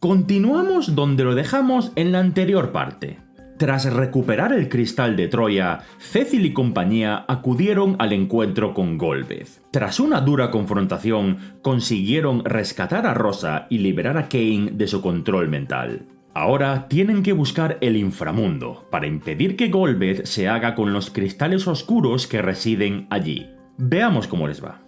Continuamos donde lo dejamos en la anterior parte. Tras recuperar el cristal de Troya, Cecil y compañía acudieron al encuentro con Golbez. Tras una dura confrontación, consiguieron rescatar a Rosa y liberar a Kain de su control mental. Ahora tienen que buscar el inframundo, para impedir que Golbez se haga con los cristales oscuros que residen allí. Veamos cómo les va.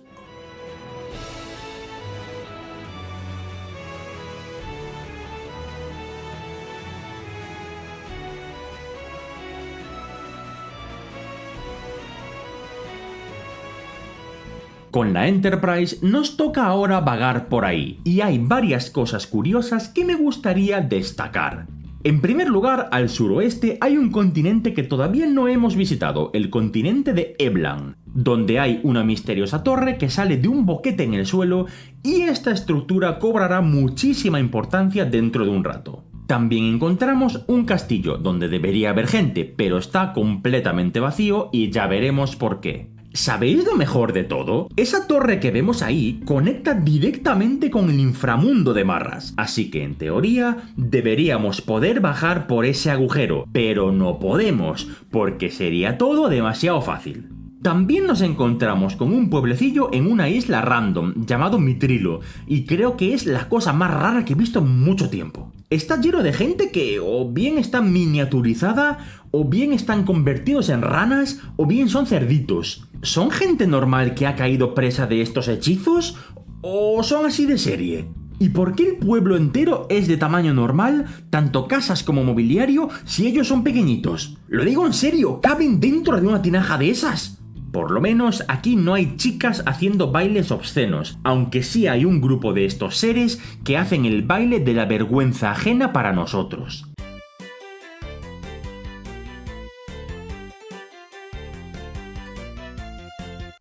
Con la Enterprise nos toca ahora vagar por ahí, y hay varias cosas curiosas que me gustaría destacar. En primer lugar, al suroeste hay un continente que todavía no hemos visitado, el continente de Eblan, donde hay una misteriosa torre que sale de un boquete en el suelo y esta estructura cobrará muchísima importancia dentro de un rato. También encontramos un castillo donde debería haber gente, pero está completamente vacío y ya veremos por qué. ¿Sabéis lo mejor de todo? Esa torre que vemos ahí conecta directamente con el inframundo de Marras, así que en teoría deberíamos poder bajar por ese agujero, pero no podemos, porque sería todo demasiado fácil. También nos encontramos con un pueblecillo en una isla random llamado Mitrilo, y creo que es la cosa más rara que he visto en mucho tiempo. Está lleno de gente que o bien está miniaturizada, o bien están convertidos en ranas, o bien son cerditos. ¿Son gente normal que ha caído presa de estos hechizos? ¿O son así de serie? ¿Y por qué el pueblo entero es de tamaño normal, tanto casas como mobiliario, si ellos son pequeñitos? Lo digo en serio, ¿caben dentro de una tinaja de esas? Por lo menos aquí no hay chicas haciendo bailes obscenos, aunque sí hay un grupo de estos seres que hacen el baile de la vergüenza ajena para nosotros.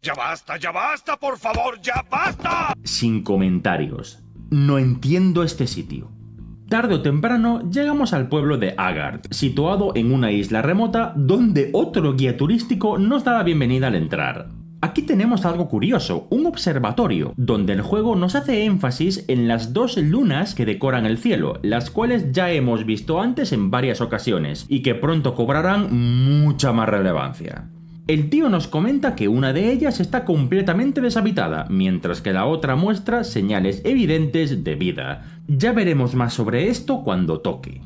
¡Ya basta, por favor, ya basta! Sin comentarios. No entiendo este sitio. Tarde o temprano llegamos al pueblo de Agard, situado en una isla remota donde otro guía turístico nos da la bienvenida al entrar. Aquí tenemos algo curioso, un observatorio, donde el juego nos hace énfasis en las dos lunas que decoran el cielo, las cuales ya hemos visto antes en varias ocasiones, y que pronto cobrarán mucha más relevancia. El tío nos comenta que una de ellas está completamente deshabitada, mientras que la otra muestra señales evidentes de vida. Ya veremos más sobre esto cuando toque.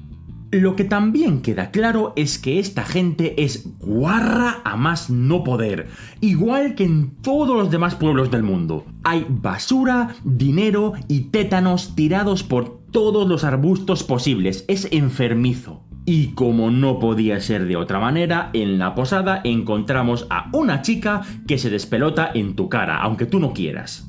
Lo que también queda claro es que esta gente es guarra a más no poder, igual que en todos los demás pueblos del mundo. Hay basura, dinero y tétanos tirados por todos los arbustos posibles, es enfermizo. Y como no podía ser de otra manera, en la posada encontramos a una chica que se despelota en tu cara, aunque tú no quieras.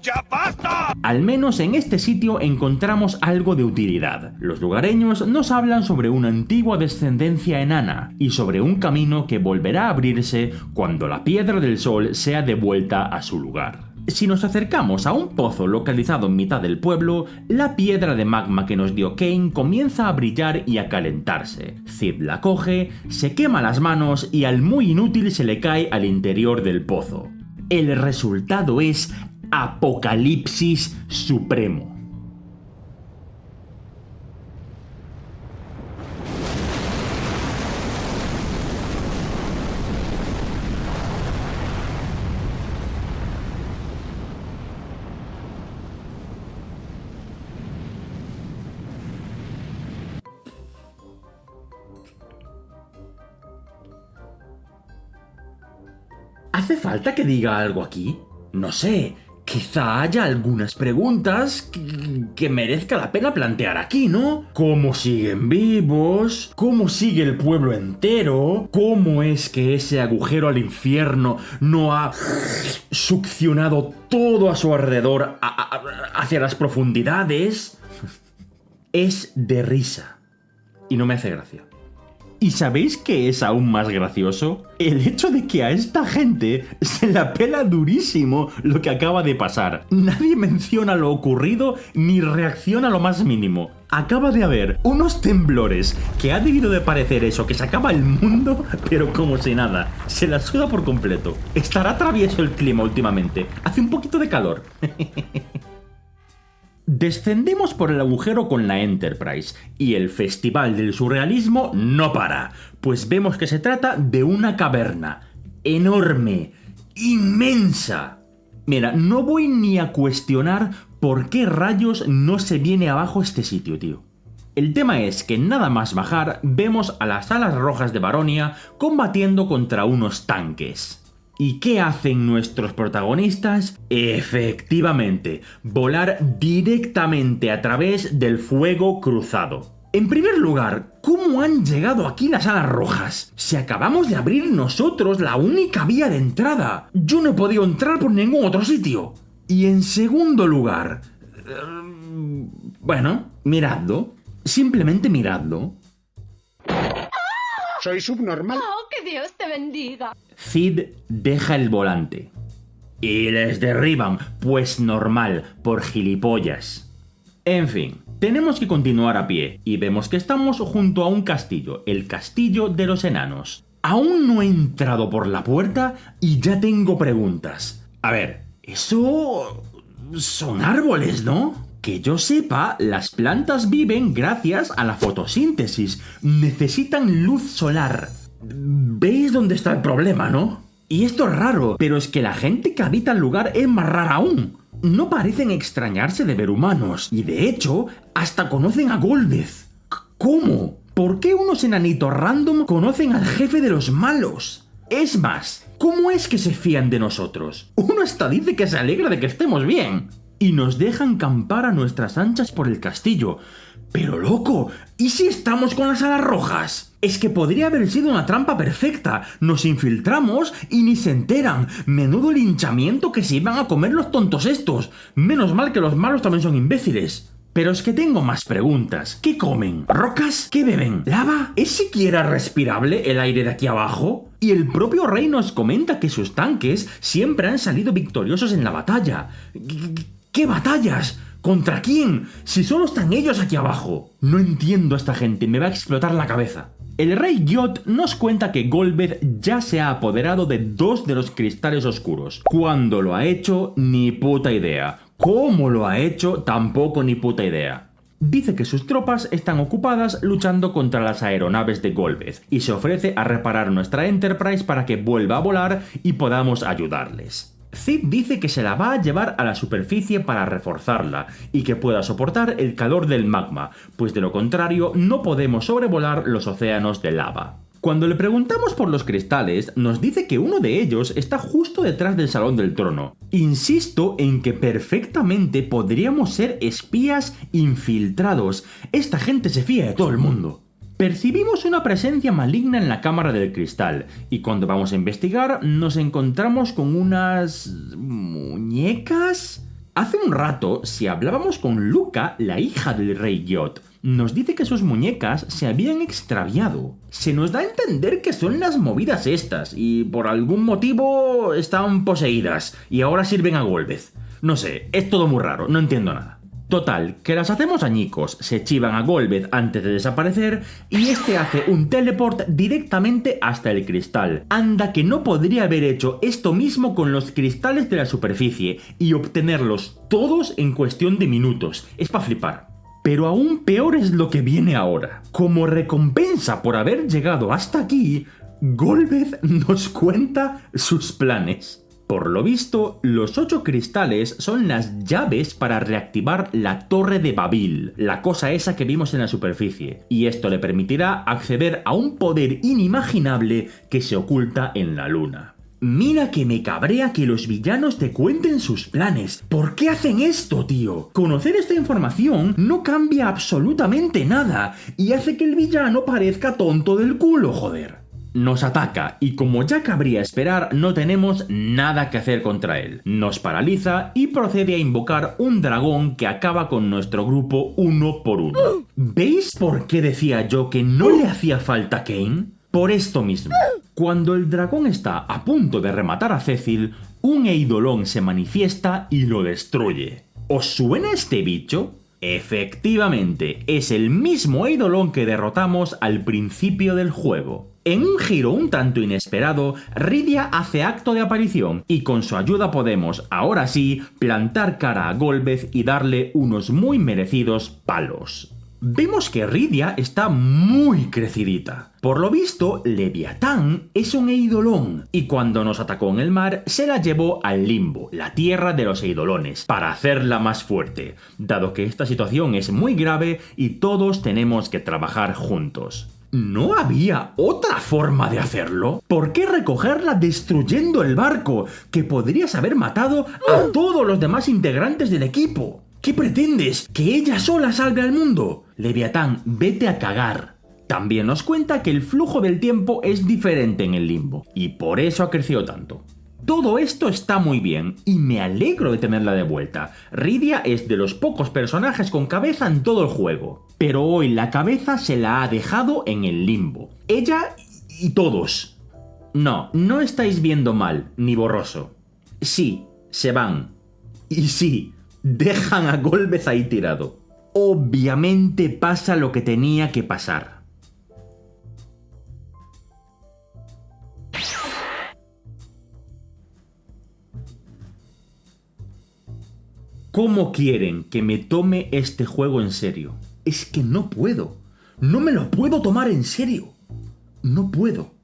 ¡Ya basta! Al menos en este sitio encontramos algo de utilidad. Los lugareños nos hablan sobre una antigua descendencia enana y sobre un camino que volverá a abrirse cuando la Piedra del Sol sea devuelta a su lugar. Si nos acercamos a un pozo localizado en mitad del pueblo, la piedra de magma que nos dio Kain comienza a brillar y a calentarse. Cid la coge, se quema las manos y al muy inútil se le cae al interior del pozo. El resultado es Apocalipsis Supremo. ¿Hace falta que diga algo aquí? No sé, quizá haya algunas preguntas que merezca la pena plantear aquí, ¿no? ¿Cómo siguen vivos? ¿Cómo sigue el pueblo entero? ¿Cómo es que ese agujero al infierno no ha succionado todo a su alrededor hacia las profundidades? Es de risa. Y no me hace gracia. ¿Y sabéis qué es aún más gracioso? El hecho de que a esta gente se la pela durísimo lo que acaba de pasar. Nadie menciona lo ocurrido ni reacciona lo más mínimo. Acaba de haber unos temblores que ha debido de parecer eso, que se acaba el mundo, pero como si nada. Se la suda por completo. Estará travieso el clima últimamente. Hace un poquito de calor. Descendemos por el agujero con la Enterprise y el festival del surrealismo no para, pues vemos que se trata de una caverna enorme, inmensa. Mira, no voy ni a cuestionar por qué rayos no se viene abajo este sitio, tío. El tema es que nada más bajar vemos a las alas rojas de Baronia combatiendo contra unos tanques. ¿Y qué hacen nuestros protagonistas? Efectivamente, volar directamente a través del fuego cruzado. En primer lugar, ¿cómo han llegado aquí las alas rojas? Si acabamos de abrir nosotros la única vía de entrada. Yo no he podido entrar por ningún otro sitio. Y en segundo lugar... bueno, miradlo. Simplemente miradlo. Soy subnormal. ¡Oh, que Dios te bendiga! Cid deja el volante. Y les derriban, pues normal, por gilipollas. En fin, tenemos que continuar a pie, y vemos que estamos junto a un castillo, el castillo de los enanos. Aún no he entrado por la puerta y ya tengo preguntas. A ver, eso... son árboles, ¿no? Que yo sepa, las plantas viven gracias a la fotosíntesis. Necesitan luz solar. ¿Veis dónde está el problema, no? Y esto es raro, pero es que la gente que habita el lugar es más rara aún. No parecen extrañarse de ver humanos, y de hecho, hasta conocen a Golbez. ¿Cómo? ¿Por qué unos enanitos random conocen al jefe de los malos? Es más, ¿cómo es que se fían de nosotros? Uno hasta dice que se alegra de que estemos bien. Y nos dejan campar a nuestras anchas por el castillo. Pero loco, ¿y si estamos con las alas rojas? Es que podría haber sido una trampa perfecta. Nos infiltramos y ni se enteran. Menudo linchamiento que se iban a comer los tontos estos. Menos mal que los malos también son imbéciles. Pero es que tengo más preguntas. ¿Qué comen? ¿Rocas? ¿Qué beben? ¿Lava? ¿Es siquiera respirable el aire de aquí abajo? Y el propio rey nos comenta que sus tanques siempre han salido victoriosos en la batalla. ¿Qué batallas? ¿Contra quién? Si solo están ellos aquí abajo. No entiendo a esta gente, me va a explotar la cabeza. El rey Gyot nos cuenta que Golbez ya se ha apoderado de 2 de los cristales oscuros. ¿Cuándo lo ha hecho? Ni puta idea. ¿Cómo lo ha hecho? Tampoco ni puta idea. Dice que sus tropas están ocupadas luchando contra las aeronaves de Golbez y se ofrece a reparar nuestra Enterprise para que vuelva a volar y podamos ayudarles. Cid dice que se la va a llevar a la superficie para reforzarla y que pueda soportar el calor del magma, pues de lo contrario no podemos sobrevolar los océanos de lava. Cuando le preguntamos por los cristales, nos dice que uno de ellos está justo detrás del Salón del Trono. Insisto en que perfectamente podríamos ser espías infiltrados. Esta gente se fía de todo el mundo. Percibimos una presencia maligna en la cámara del cristal, y cuando vamos a investigar nos encontramos con unas... ¿muñecas? Hace un rato, si hablábamos con Luca, la hija del rey Gyot, nos dice que sus muñecas se habían extraviado. Se nos da a entender que son las movidas estas, y por algún motivo están poseídas, y ahora sirven a Golbez. No sé, es todo muy raro, no entiendo nada. Total, que las hacemos añicos, se chivan a Golbez antes de desaparecer y este hace un teleport directamente hasta el cristal. Anda que no podría haber hecho esto mismo con los cristales de la superficie y obtenerlos todos en cuestión de minutos. Es para flipar. Pero aún peor es lo que viene ahora. Como recompensa por haber llegado hasta aquí, Golbez nos cuenta sus planes. Por lo visto, los 8 cristales son las llaves para reactivar la Torre de Babil, la cosa esa que vimos en la superficie, y esto le permitirá acceder a un poder inimaginable que se oculta en la luna. Mira que me cabrea que los villanos te cuenten sus planes. ¿Por qué hacen esto, tío? Conocer esta información no cambia absolutamente nada y hace que el villano parezca tonto del culo, joder. Nos ataca y como ya cabría esperar no tenemos nada que hacer contra él. Nos paraliza y procede a invocar un dragón que acaba con nuestro grupo uno por uno. ¿Veis por qué decía yo que no le hacía falta Kane? Por esto mismo. Cuando el dragón está a punto de rematar a Cecil, un eidolon se manifiesta y lo destruye. ¿Os suena este bicho? Efectivamente, es el mismo Eidolon que derrotamos al principio del juego. En un giro un tanto inesperado, Rydia hace acto de aparición y con su ayuda podemos, ahora sí, plantar cara a Golbez y darle unos muy merecidos palos. Vemos que Rydia está muy crecidita. Por lo visto, Leviatán es un Eidolon, y cuando nos atacó en el mar, se la llevó al Limbo, la tierra de los Eidolones, para hacerla más fuerte, dado que esta situación es muy grave y todos tenemos que trabajar juntos. ¿No había otra forma de hacerlo? ¿Por qué recogerla destruyendo el barco, que podrías haber matado a todos los demás integrantes del equipo? ¿Qué pretendes? ¿Que ella sola salve al mundo? Leviatán, vete a cagar. También nos cuenta que el flujo del tiempo es diferente en el Limbo, y por eso ha crecido tanto. Todo esto está muy bien, y me alegro de tenerla de vuelta. Rydia es de los pocos personajes con cabeza en todo el juego, pero hoy la cabeza se la ha dejado en el Limbo. Ella y todos. No, no estáis viendo mal, ni borroso. Sí, se van. Y sí, dejan a Golbez ahí tirado. Obviamente pasa lo que tenía que pasar. ¿Cómo quieren que me tome este juego en serio? Es que no puedo. No me lo puedo tomar en serio. No puedo.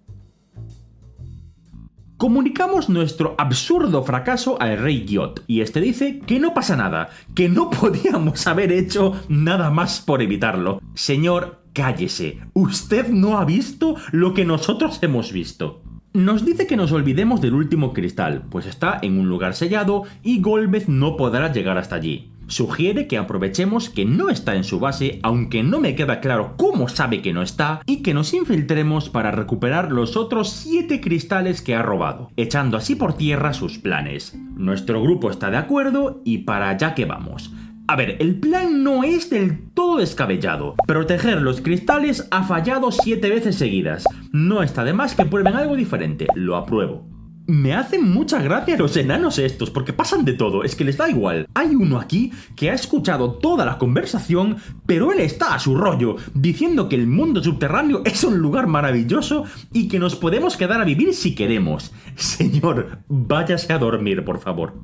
Comunicamos nuestro absurdo fracaso al rey Gyot, y este dice que no pasa nada, que no podíamos haber hecho nada más por evitarlo. Señor, cállese. Usted no ha visto lo que nosotros hemos visto. Nos dice que nos olvidemos del último cristal, pues está en un lugar sellado y Golbez no podrá llegar hasta allí. Sugiere que aprovechemos que no está en su base, aunque no me queda claro cómo sabe que no está, y que nos infiltremos para recuperar los otros 7 cristales que ha robado, echando así por tierra sus planes. Nuestro grupo está de acuerdo y para allá que vamos. A ver, el plan no es del todo descabellado. Proteger los cristales ha fallado 7 veces seguidas. No está de más que prueben algo diferente, lo apruebo. Me hacen mucha gracia los enanos estos, porque pasan de todo, es que les da igual. Hay uno aquí que ha escuchado toda la conversación, pero él está a su rollo, diciendo que el mundo subterráneo es un lugar maravilloso y que nos podemos quedar a vivir si queremos. Señor, váyase a dormir, por favor.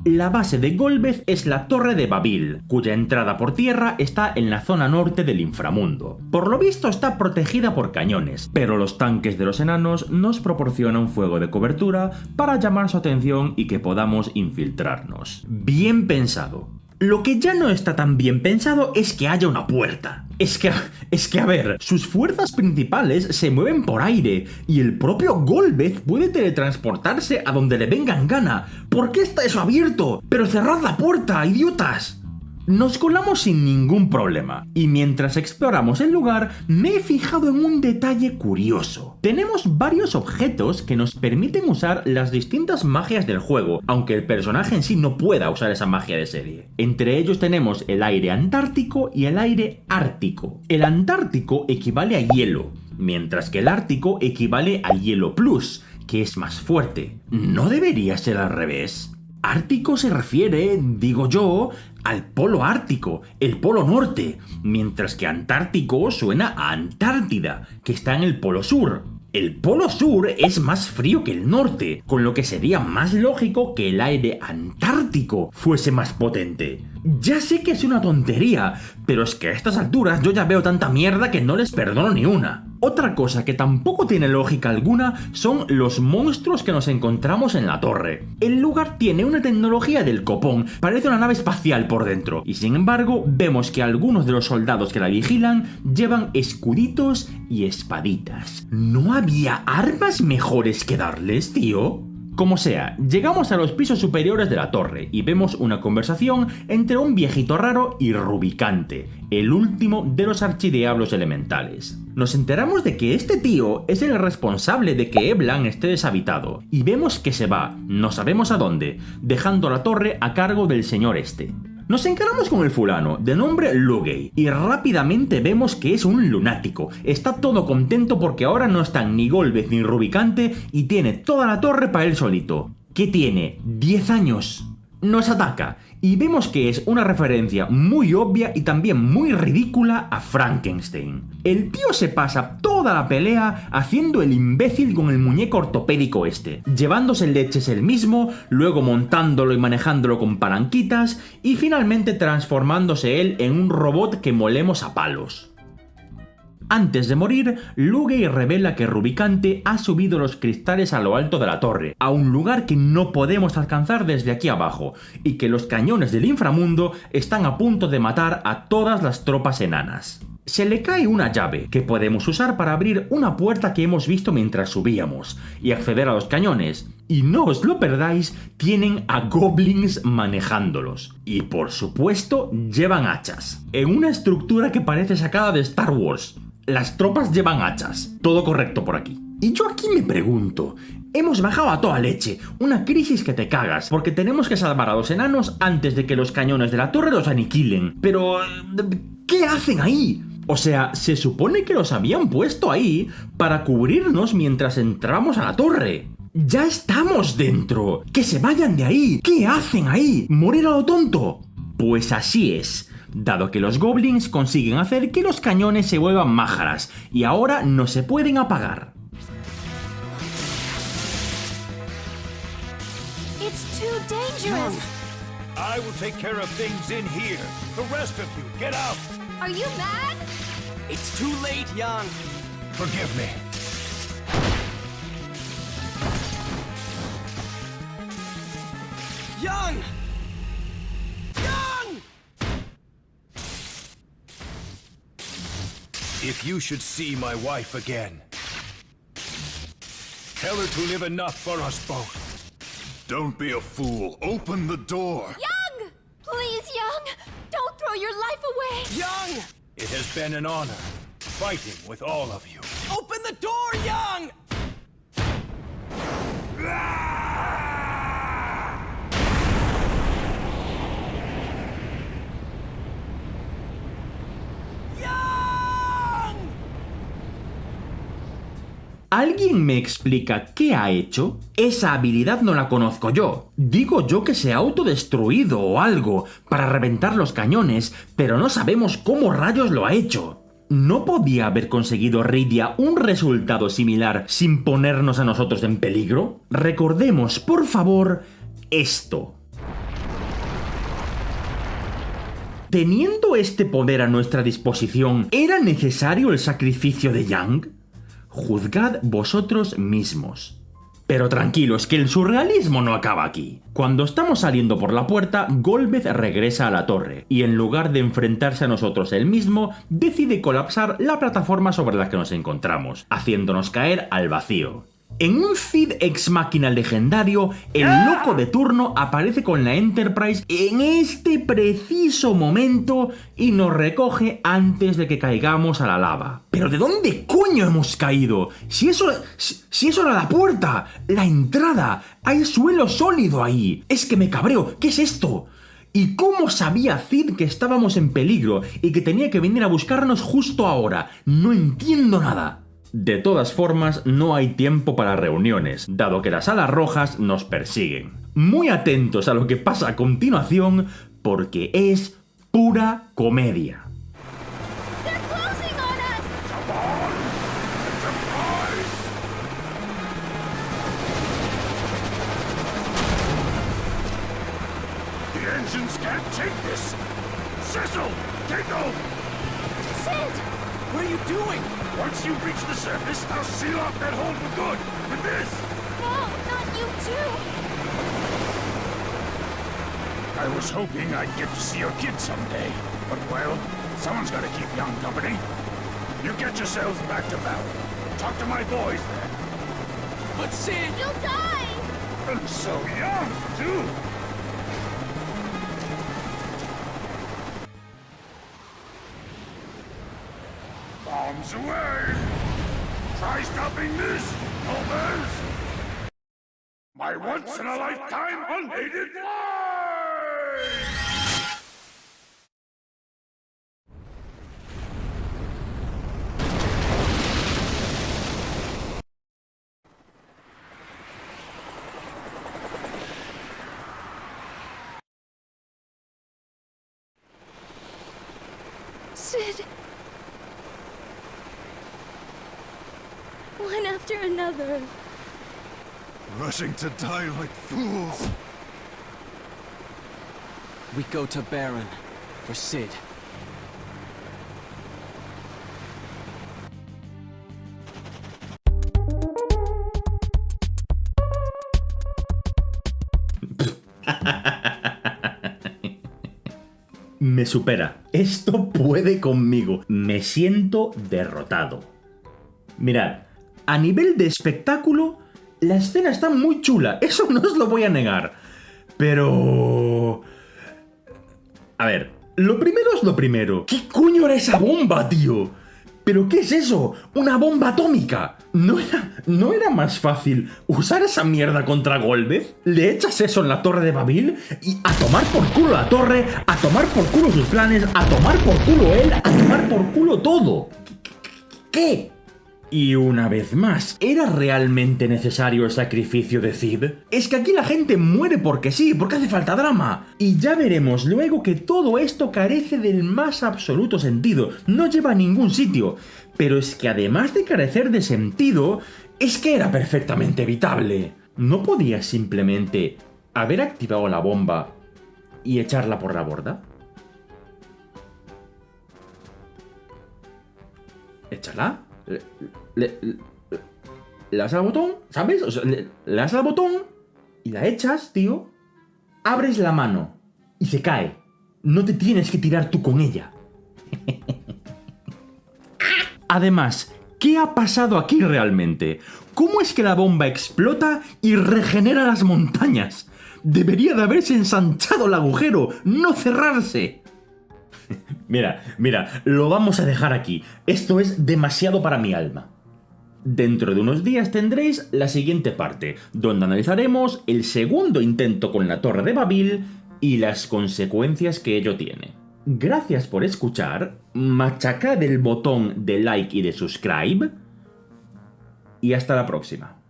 La base de Golbez es la Torre de Babil, cuya entrada por tierra está en la zona norte del inframundo. Por lo visto está protegida por cañones, pero los tanques de los enanos nos proporcionan fuego de cobertura para llamar su atención y que podamos infiltrarnos. Bien pensado. Lo que ya no está tan bien pensado es que haya una puerta. Es que a ver, sus fuerzas principales se mueven por aire y el propio Golbez puede teletransportarse a donde le venga en gana. ¿Por qué está eso abierto? ¡Pero cerrad la puerta, idiotas! Nos colamos sin ningún problema, y mientras exploramos el lugar, me he fijado en un detalle curioso. Tenemos varios objetos que nos permiten usar las distintas magias del juego, aunque el personaje en sí no pueda usar esa magia de serie. Entre ellos tenemos el aire antártico y el aire ártico. El antártico equivale a hielo, mientras que el ártico equivale a hielo plus, que es más fuerte. ¿No debería ser al revés? Ártico se refiere, digo yo, al polo ártico, el polo norte, mientras que Antártico suena a Antártida, que está en el polo sur. El polo sur es más frío que el norte, con lo que sería más lógico que el aire antártico fuese más potente. Ya sé que es una tontería, pero es que a estas alturas yo ya veo tanta mierda que no les perdono ni una. Otra cosa que tampoco tiene lógica alguna son los monstruos que nos encontramos en la torre. El lugar tiene una tecnología del copón, parece una nave espacial por dentro, y sin embargo vemos que algunos de los soldados que la vigilan llevan escuditos y espaditas. ¿No había armas mejores que darles, tío? Como sea, llegamos a los pisos superiores de la torre y vemos una conversación entre un viejito raro y Rubicante, el último de los archidiablos elementales. Nos enteramos de que este tío es el responsable de que Eblan esté deshabitado, y vemos que se va, no sabemos a dónde, dejando la torre a cargo del señor este. Nos encaramos con el fulano, de nombre Lugey, y rápidamente vemos que es un lunático. Está todo contento porque ahora no están ni Golbez ni Rubicante y tiene toda la torre para él solito. ¿Qué tiene? ¿10 años? nos ataca, y vemos que es una referencia muy obvia y también muy ridícula a Frankenstein. El tío se pasa toda la pelea haciendo el imbécil con el muñeco ortopédico este, llevándose leches él mismo, luego montándolo y manejándolo con palanquitas, y finalmente transformándose él en un robot que molemos a palos. Antes de morir, Lugey revela que Rubicante ha subido los cristales a lo alto de la torre, a un lugar que no podemos alcanzar desde aquí abajo, y que los cañones del inframundo están a punto de matar a todas las tropas enanas. Se le cae una llave, que podemos usar para abrir una puerta que hemos visto mientras subíamos, y acceder a los cañones. Y no os lo perdáis, tienen a goblins manejándolos. Y por supuesto, llevan hachas. En una estructura que parece sacada de Star Wars. Las tropas llevan hachas. Todo correcto por aquí. Y yo aquí me pregunto, hemos bajado a toda leche, una crisis que te cagas, porque tenemos que salvar a los enanos antes de que los cañones de la torre los aniquilen. Pero, ¿qué hacen ahí? O sea, se supone que los habían puesto ahí para cubrirnos mientras entrábamos a la torre. ¡Ya estamos dentro! ¡Que se vayan de ahí! ¿Qué hacen ahí? ¿Morir a lo tonto? Pues así es. Dado que los goblins consiguen hacer que los cañones se vuelvan májaras y ahora no se pueden apagar. It's too dangerous. I will take care of things in here. The rest of you, get out. Are you mad? It's too late, Young. Forgive me. Young! Young! If you should see my wife again, tell her to live enough for us both. Don't be a fool. Open the door. Young! Please, Young! Don't throw your life away! Young! It has been an honor fighting with all of you. Open the door, Young! Young! ¿Alguien me explica qué ha hecho? Esa habilidad no la conozco yo. Digo yo que se ha autodestruido o algo para reventar los cañones, pero no sabemos cómo rayos lo ha hecho. ¿No podía haber conseguido Rydia un resultado similar sin ponernos a nosotros en peligro? Recordemos, por favor, esto. Teniendo este poder a nuestra disposición, ¿era necesario el sacrificio de Young? Juzgad vosotros mismos. Pero tranquilos, que el surrealismo no acaba aquí. Cuando estamos saliendo por la puerta, Golbez regresa a la torre, y en lugar de enfrentarse a nosotros él mismo, decide colapsar la plataforma sobre la que nos encontramos, haciéndonos caer al vacío. En un Cid Ex Machina legendario, el loco de turno aparece con la Enterprise en este preciso momento y nos recoge antes de que caigamos a la lava. ¿Pero de dónde coño hemos caído? Si eso era la puerta, la entrada, hay suelo sólido ahí. Es que me cabreo, ¿qué es esto? ¿Y cómo sabía Cid que estábamos en peligro y que tenía que venir a buscarnos justo ahora? No entiendo nada. De todas formas, no hay tiempo para reuniones, dado que las alas rojas nos persiguen. Muy atentos a lo que pasa a continuación, porque es pura comedia. They're closing on us! Come on! Enterprise! The engines can't take this! Cecil! Take over! Sid! What are you doing? Once you reach the surface, I'll seal off that hole for good! With this! No, not you too! I was hoping I'd get to see your kid someday. But well, someone's gotta keep Young company. You get yourselves back to battle. Talk to my boys then. But Sid! You'll die! And so young, too! Bombs away! Try stopping this, Elvers! My once-in-a-lifetime unaided flight! another. Rushing to die like fools. We go to Baron for Sid. Me supera. Esto puede conmigo. Me siento derrotado. Mirad, a nivel de espectáculo, la escena está muy chula. Eso no os lo voy a negar. Pero... A ver, lo primero es lo primero. ¿Qué coño era esa bomba, tío? ¿Pero qué es eso? ¿Una bomba atómica? ¿No era más fácil usar esa mierda contra Golbez? Le echas eso en la Torre de Babil y a tomar por culo la torre, a tomar por culo sus planes, a tomar por culo él, a tomar por culo todo. ¿Qué? Y una vez más, ¿era realmente necesario el sacrificio de Cid? Es que aquí la gente muere porque sí, porque hace falta drama. Y ya veremos luego que todo esto carece del más absoluto sentido, no lleva a ningún sitio. Pero es que además de carecer de sentido, es que era perfectamente evitable. ¿No podías simplemente haber activado la bomba y echarla por la borda? ¿Échala? Le das al botón, ¿sabes? O sea, le das al botón y la echas, tío. Abres la mano y se cae. No te tienes que tirar tú con ella. Además, ¿qué ha pasado aquí realmente? ¿Cómo es que la bomba explota y regenera las montañas? Debería de haberse ensanchado el agujero, no cerrarse. Mira, lo vamos a dejar aquí. Esto es demasiado para mi alma. Dentro de unos días tendréis la siguiente parte, donde analizaremos el segundo intento con la Torre de Babil y las consecuencias que ello tiene. Gracias por escuchar, machacad el botón de like y de subscribe, y hasta la próxima.